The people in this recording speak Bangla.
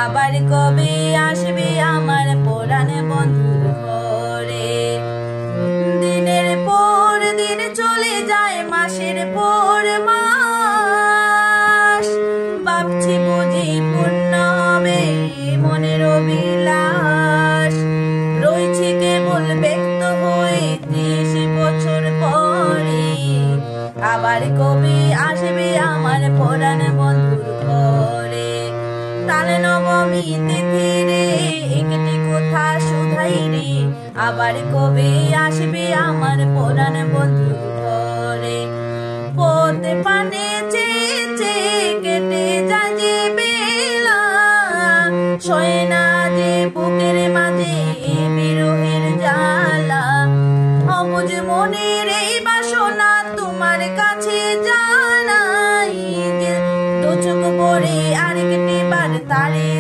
আবার কবে আসবে আমার পরাণ বন্ধুর ঘরে। দিনের পর দিন চলে যায়, মাসের পর মাস, ভাবছি বুঝি পূর্ণ হবে মনের অভিলাষ। রয়েছে কেবল ব্যক্ত হয়ে 30 বছর পরে, আবার কবে আসবে আমার পরাণ বন্ধুর ঘরে। তালে নবমী তিথি রে, একটি কথা শুধাই রে, আবার কবে আসবে আমার পরাণ বন্ধুর ঘরে। পথে পানে চেয়ে কেটে যায় যে বেলা, সয় না যে বুকের মাঝে বিরহের জ্বালা। অবুঝ মনের এই বাসনা তোমার কাছে জানাই, দু চোখ ভরে আরেকটি বার তারে